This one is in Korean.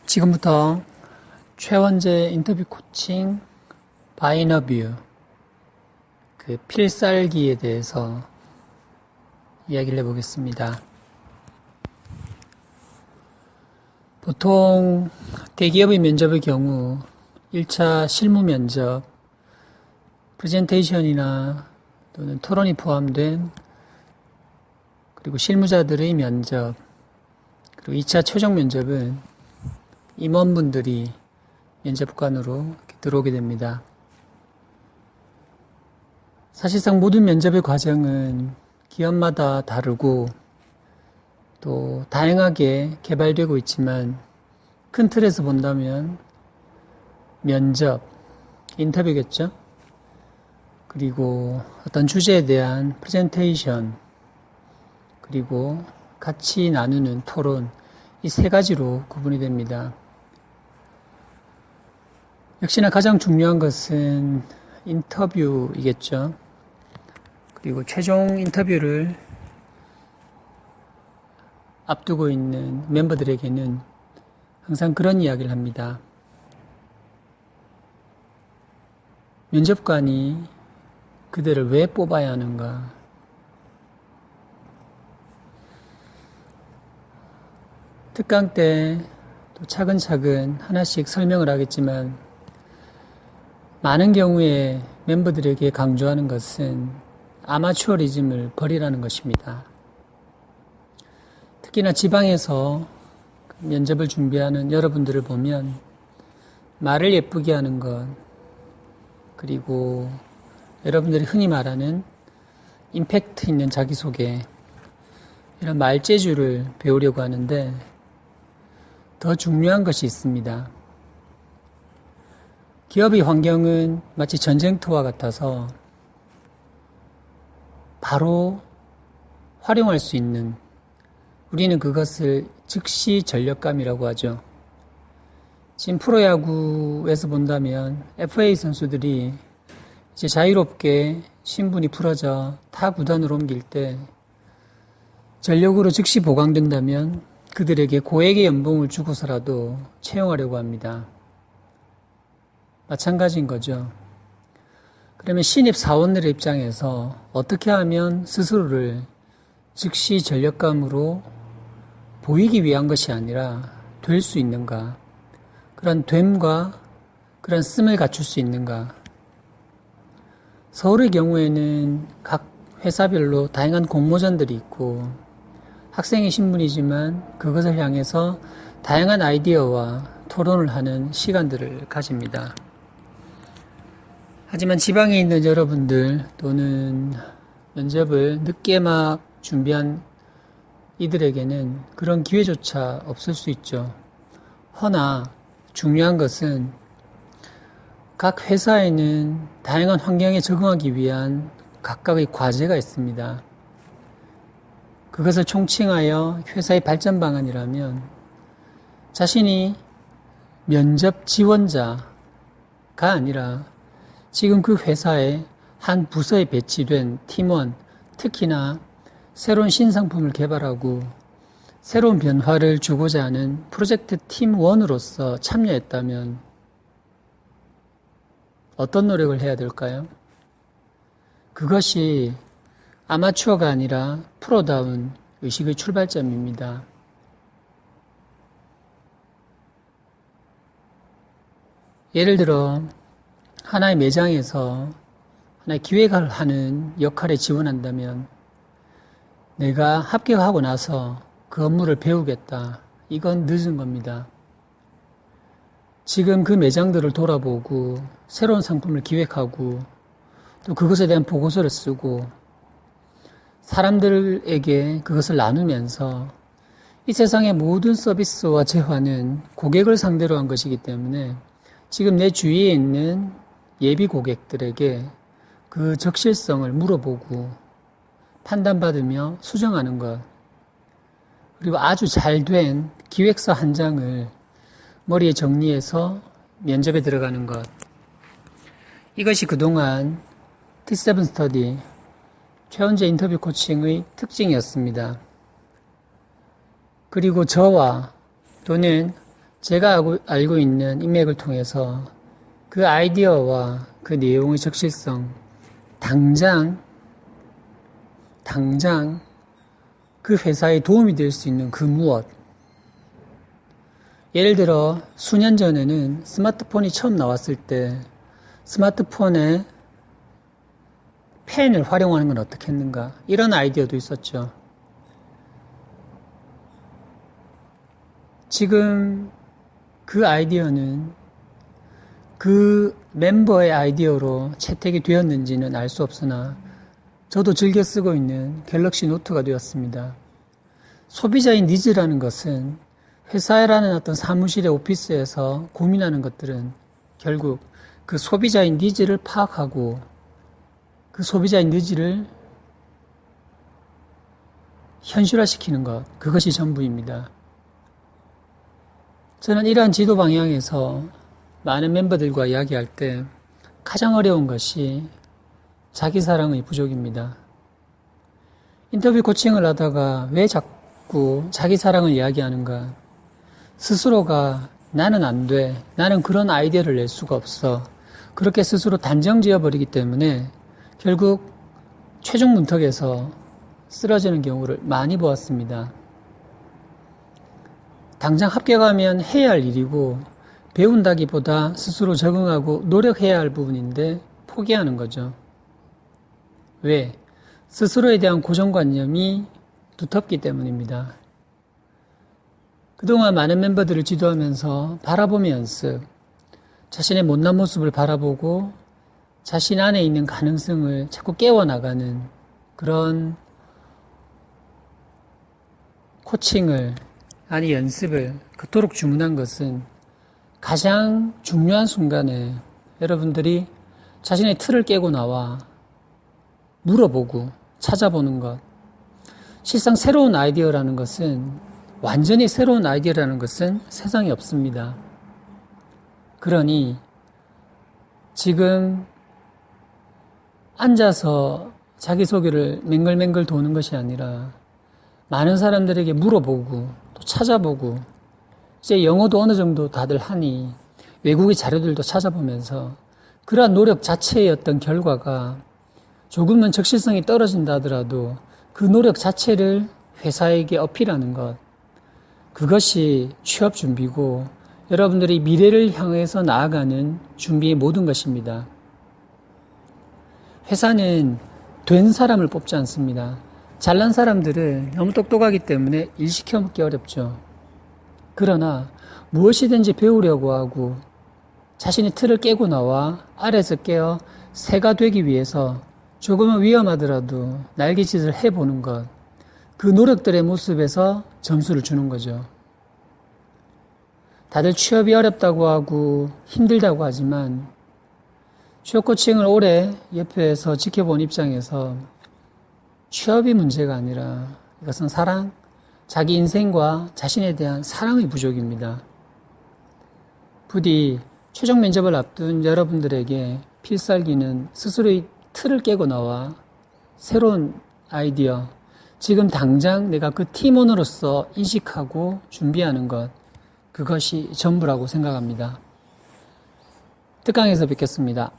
지금부터 최원재 인터뷰 코칭 바이너뷰 그 필살기에 대해서 이야기를 해보겠습니다. 보통 대기업의 면접의 경우 1차 실무 면접, 프레젠테이션이나 또는 토론이 포함된 그리고 실무자들의 면접, 그리고 2차 최종 면접은 임원분들이 면접관으로 들어오게 됩니다. 사실상 모든 면접의 과정은 기업마다 다르고 또 다양하게 개발되고 있지만 큰 틀에서 본다면 면접, 인터뷰겠죠? 그리고 어떤 주제에 대한 프레젠테이션, 그리고 같이 나누는 토론, 이 세 가지로 구분이 됩니다. 역시나 가장 중요한 것은 인터뷰이겠죠. 그리고 최종 인터뷰를 앞두고 있는 멤버들에게는 항상 그런 이야기를 합니다. 면접관이 그들을 왜 뽑아야 하는가? 특강 때 또 차근차근 하나씩 설명을 하겠지만 많은 경우에 멤버들에게 강조하는 것은 아마추어리즘을 버리라는 것입니다. 특히나 지방에서 면접을 준비하는 여러분들을 보면 말을 예쁘게 하는 것, 그리고 여러분들이 흔히 말하는 임팩트 있는 자기소개, 이런 말재주를 배우려고 하는데 더 중요한 것이 있습니다. 기업의 환경은 마치 전쟁터와 같아서 바로 활용할 수 있는, 우리는 그것을 즉시 전력감이라고 하죠. 지금 프로야구에서 본다면 FA 선수들이 이제 자유롭게 신분이 풀어져 타 구단으로 옮길 때 전력으로 즉시 보강된다면 그들에게 고액의 연봉을 주고서라도 채용하려고 합니다. 마찬가지인 거죠. 그러면 신입 사원들의 입장에서 어떻게 하면 스스로를 즉시 전력감으로 보이기 위한 것이 아니라 될 수 있는가? 그런 됨과 그런 씀을 갖출 수 있는가? 서울의 경우에는 각 회사별로 다양한 공모전들이 있고 학생의 신분이지만 그것을 향해서 다양한 아이디어와 토론을 하는 시간들을 가집니다. 하지만 지방에 있는 여러분들 또는 면접을 늦게 막 준비한 이들에게는 그런 기회조차 없을 수 있죠. 허나 중요한 것은 각 회사에는 다양한 환경에 적응하기 위한 각각의 과제가 있습니다. 그것을 총칭하여 회사의 발전 방안이라면 자신이 면접 지원자가 아니라 지금 그 회사의 한 부서에 배치된 팀원, 특히나 새로운 신상품을 개발하고 새로운 변화를 주고자 하는 프로젝트 팀원으로서 참여했다면 어떤 노력을 해야 될까요? 그것이 아마추어가 아니라 프로다운 의식의 출발점입니다. 예를 들어 하나의 매장에서 하나의 기획을 하는 역할에 지원한다면 내가 합격하고 나서 그 업무를 배우겠다. 이건 늦은 겁니다. 지금 그 매장들을 돌아보고 새로운 상품을 기획하고 또 그것에 대한 보고서를 쓰고 사람들에게 그것을 나누면서 이 세상의 모든 서비스와 재화는 고객을 상대로 한 것이기 때문에 지금 내 주위에 있는 예비 고객들에게 그 적실성을 물어보고 판단받으며 수정하는 것, 그리고 아주 잘된 기획서 한 장을 머리에 정리해서 면접에 들어가는 것, 이것이 그동안 T7 스터디, 최원재 인터뷰 코칭의 특징이었습니다. 그리고 저와 또는 제가 알고 있는 인맥을 통해서 그 아이디어와 그 내용의 적실성, 당장 그 회사에 도움이 될 수 있는 그 무엇. 예를 들어 수년 전에는 스마트폰이 처음 나왔을 때 스마트폰에 펜을 활용하는 건 어떻게 했는가, 이런 아이디어도 있었죠. 지금 그 아이디어는 그 멤버의 아이디어로 채택이 되었는지는 알 수 없으나 저도 즐겨 쓰고 있는 갤럭시 노트가 되었습니다. 소비자의 니즈라는 것은 회사라는 어떤 사무실의 오피스에서 고민하는 것들은 결국 그 소비자의 니즈를 파악하고 그 소비자의 니즈를 현실화시키는 것, 그것이 전부입니다. 저는 이러한 지도 방향에서 많은 멤버들과 이야기할 때 가장 어려운 것이 자기 사랑의 부족입니다. 인터뷰 코칭을 하다가 왜 자꾸 자기 사랑을 이야기하는가? 스스로가 나는 안 돼, 나는 그런 아이디어를 낼 수가 없어, 그렇게 스스로 단정 지어버리기 때문에 결국 최종 문턱에서 쓰러지는 경우를 많이 보았습니다. 당장 합격하면 해야 할 일이고 배운다기보다 스스로 적응하고 노력해야 할 부분인데 포기하는 거죠. 왜? 스스로에 대한 고정관념이 두텁기 때문입니다. 그동안 많은 멤버들을 지도하면서 바라보며 연습, 자신의 못난 모습을 바라보고 자신 안에 있는 가능성을 자꾸 깨워나가는 그런 코칭을, 아니 연습을 그토록 주문한 것은 가장 중요한 순간에 여러분들이 자신의 틀을 깨고 나와 물어보고 찾아보는 것. 실상 새로운 아이디어라는 것은, 완전히 새로운 아이디어라는 것은 세상에 없습니다. 그러니 지금 앉아서 자기소개를 맹글맹글 도는 것이 아니라 많은 사람들에게 물어보고 또 찾아보고, 이제 영어도 어느 정도 다들 하니 외국의 자료들도 찾아보면서 그러한 노력 자체의 어떤 결과가 조금은 적실성이 떨어진다 하더라도 그 노력 자체를 회사에게 어필하는 것, 그것이 취업 준비고 여러분들이 미래를 향해서 나아가는 준비의 모든 것입니다. 회사는 된 사람을 뽑지 않습니다. 잘난 사람들을 너무 똑똑하기 때문에 일 시켜먹기 어렵죠. 그러나 무엇이든지 배우려고 하고 자신의 틀을 깨고 나와 아래에서 깨어 새가 되기 위해서 조금은 위험하더라도 날갯짓을 해보는 것, 그 노력들의 모습에서 점수를 주는 거죠. 다들 취업이 어렵다고 하고 힘들다고 하지만 취업 코칭을 오래 옆에서 지켜본 입장에서 취업이 문제가 아니라 이것은 사랑, 자기 인생과 자신에 대한 사랑의 부족입니다. 부디 최종 면접을 앞둔 여러분들에게 필살기는 스스로의 틀을 깨고 나와 새로운 아이디어, 지금 당장 내가 그 팀원으로서 인식하고 준비하는 것, 그것이 전부라고 생각합니다. 특강에서 뵙겠습니다.